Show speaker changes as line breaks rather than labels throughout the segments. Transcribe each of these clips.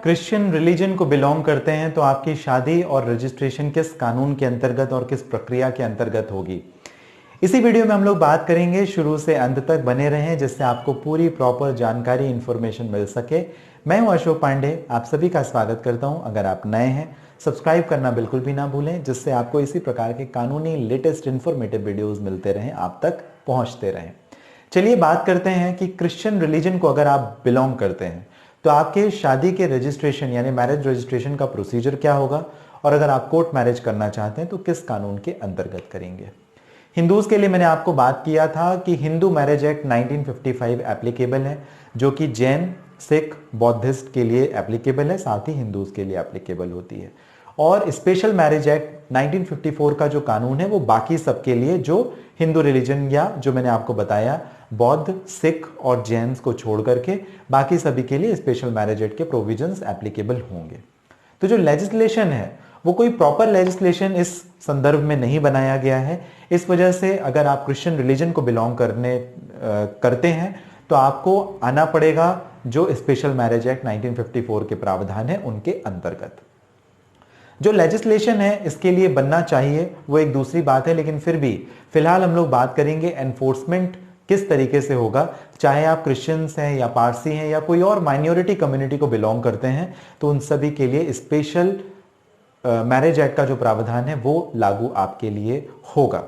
Christian religion को belong करते हैं तो आपकी शादी और रजिस्ट्रेशन किस कानून के अंतर्गत और किस प्रक्रिया के अंतर्गत होगी, इसी वीडियो में हम लोग बात करेंगे। शुरू से अंत तक बने रहें जिससे आपको पूरी प्रॉपर जानकारी इंफॉर्मेशन मिल सके। मैं हूं अशोक पांडे, आप सभी का स्वागत करता हूं। अगर आप नए हैं, सब्सक्राइब करना बिल्कुल भी ना भूलें जिससे आपको इसी प्रकार के कानूनी लेटेस्ट इंफॉर्मेटिव वीडियोस मिलते रहें, आप तक पहुंचते रहें। चलिए बात करते हैं कि क्रिश्चियन रिलीजन को अगर आप बिलोंग करते हैं तो आपके शादी के रजिस्ट्रेशन यानी मैरिज रजिस्ट्रेशन का प्रोसीजर क्या होगा, और अगर आप कोर्ट मैरिज करना चाहते हैं तो किस कानून के अंतर्गत करेंगे। हिंदूज के लिए मैंने आपको बात किया था कि हिंदू मैरिज एक्ट 1955 एप्लीकेबल है, जो कि जैन, सिख, बौद्धिस्ट के लिए एप्लीकेबल है, साथ ही हिंदूज के लिए एप्लीकेबल होती है। और स्पेशल मैरिज एक्ट 1954 का जो कानून है वो बाकी सबके लिए, जो हिंदू रिलीजन या जो मैंने आपको बताया बौद्ध, सिख और जैन को छोड़ करके बाकी सभी के लिए स्पेशल मैरिज एक्ट के प्रोविजंस एप्लीकेबल होंगे। तो जो लेजिस्लेशन है वो कोई प्रॉपर लेजिस्लेशन इस संदर्भ में नहीं बनाया गया है। इस वजह से अगर आप क्रिश्चियन रिलीजन को बिलोंग करते हैं तो आपको आना पड़ेगा जो स्पेशल मैरिज एक्ट 1954 के प्रावधान है उनके अंतर्गत। जो लेजिस्लेशन है इसके लिए बनना चाहिए वो एक दूसरी बात है, लेकिन फिर भी फिलहाल हम लोग बात करेंगे एनफोर्समेंट किस तरीके से होगा। चाहे आप क्रिश्चियंस हैं या पारसी हैं या कोई और माइनॉरिटी कम्युनिटी को बिलोंग करते हैं तो उन सभी के लिए स्पेशल मैरिज एक्ट का जो प्रावधान है वो लागू आपके लिए होगा।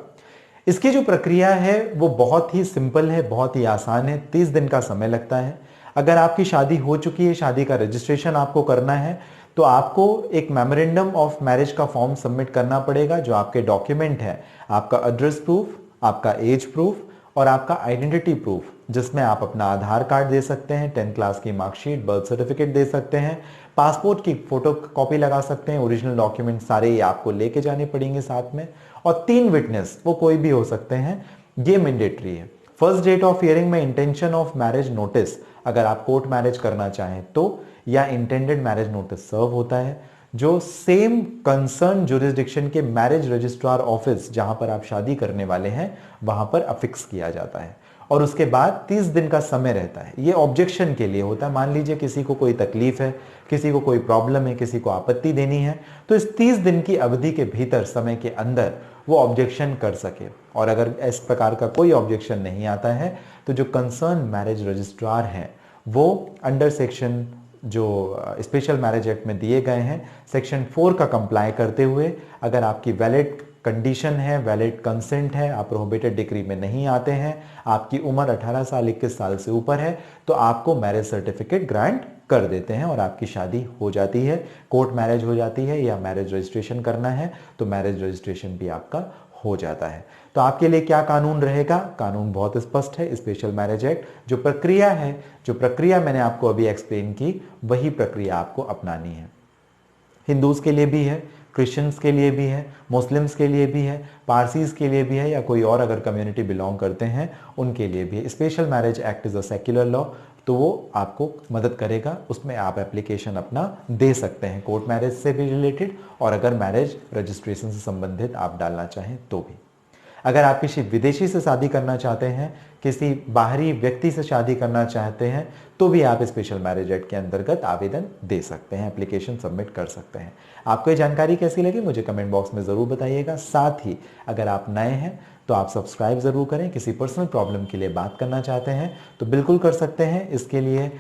इसकी जो प्रक्रिया है वो बहुत ही सिंपल है, बहुत ही आसान है। 30 दिन का समय लगता है। अगर आपकी शादी हो चुकी है, शादी का रजिस्ट्रेशन आपको करना है तो आपको एक मेमोरेंडम ऑफ मैरिज का फॉर्म सबमिट करना पड़ेगा। जो आपके डॉक्यूमेंट है, आपका एड्रेस प्रूफ, आपका एज प्रूफ और आपका आइडेंटिटी प्रूफ, जिसमें आप अपना आधार कार्ड दे सकते हैं, 10th क्लास की मार्कशीट, बर्थ सर्टिफिकेट दे सकते हैं, पासपोर्ट की फोटो कॉपी लगा सकते हैं। ओरिजिनल डॉक्यूमेंट सारे ही आपको लेके जाने पड़ेंगे साथ में। और 3 विटनेस, वो कोई भी हो सकते हैं, ये मैंडेटरी है। फर्स्ट डेट ऑफ हियरिंग में इंटेंशन ऑफ मैरिज नोटिस, अगर आप कोर्ट मैरिज करना चाहें तो, या इंटेंडेड मैरिज नोटिस सर्व होता है, जो सेम कंसर्न जुरिस्डिक्शन के मैरिज रजिस्ट्रार ऑफिस जहां पर आप शादी करने वाले हैं वहां पर अफिक्स किया जाता है। और उसके बाद 30 दिन का समय रहता है। ये ऑब्जेक्शन के लिए होता है। मान लीजिए किसी को कोई तकलीफ है, किसी को कोई प्रॉब्लम है, किसी को आपत्ति देनी है, तो इस 30 दिन की अवधि के भीतर, समय के अंदर वो ऑब्जेक्शन कर सके। और अगर इस प्रकार का कोई ऑब्जेक्शन नहीं आता है तो जो कंसर्न मैरिज रजिस्ट्रार हैं वो अंडर सेक्शन जो स्पेशल मैरिज एक्ट में दिए गए हैं सेक्शन 4 का कंप्लाई करते हुए, अगर आपकी वैलिड कंडीशन है, वैलिड कंसेंट है, आप प्रोहिबिटेड डिग्री में नहीं आते हैं, आपकी उम्र 18 साल 21 साल से ऊपर है, तो आपको मैरिज सर्टिफिकेट ग्रांट कर देते हैं और आपकी शादी हो जाती है। कोर्ट मैरिज हो जाती है या मैरिज रजिस्ट्रेशन करना है तो मैरिज रजिस्ट्रेशन भी आपका हो जाता है। तो आपके लिए क्या कानून रहेगा? कानून बहुत स्पष्ट है। स्पेशल मैरिज एक्ट जो प्रक्रिया मैंने आपको अभी एक्सप्लेन की, वही प्रक्रिया आपको अपनानी है। हिंदूज के लिए भी है, क्रिश्चियंस के लिए भी है, मुस्लिम्स के लिए भी है, पारसीज के लिए भी है, या कोई और अगर कम्युनिटी बिलोंग करते हैं उनके लिए भी है। Special marriage act is a secular law, तो वो आपको मदद करेगा। उसमें आप एप्लीकेशन अपना दे सकते हैं कोर्ट मैरिज से भी रिलेटेड, और अगर मैरिज रजिस्ट्रेशन से संबंधित आप डालना चाहें तो भी। अगर आप किसी विदेशी से शादी करना चाहते हैं, किसी बाहरी व्यक्ति से शादी करना चाहते हैं, तो भी आप स्पेशल मैरिज एक्ट के अंतर्गत आवेदन दे सकते हैं, एप्लीकेशन सबमिट कर सकते हैं। आपको ये जानकारी कैसी लगी मुझे कमेंट बॉक्स में ज़रूर बताइएगा। साथ ही अगर आप नए हैं तो आप सब्सक्राइब ज़रूर करें। किसी पर्सनल प्रॉब्लम के लिए बात करना चाहते हैं तो बिल्कुल कर सकते हैं। इसके लिए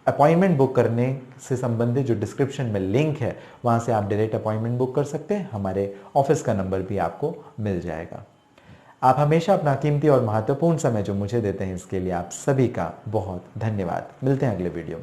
अपॉइंटमेंट बुक करने से संबंधित जो डिस्क्रिप्शन में लिंक है वहाँ से आप डायरेक्ट अपॉइंटमेंट बुक कर सकते हैं। हमारे ऑफिस का नंबर भी आपको मिल जाएगा। आप हमेशा अपना कीमती और महत्वपूर्ण समय जो मुझे देते हैं इसके लिए आप सभी का बहुत धन्यवाद। मिलते हैं अगले वीडियो में।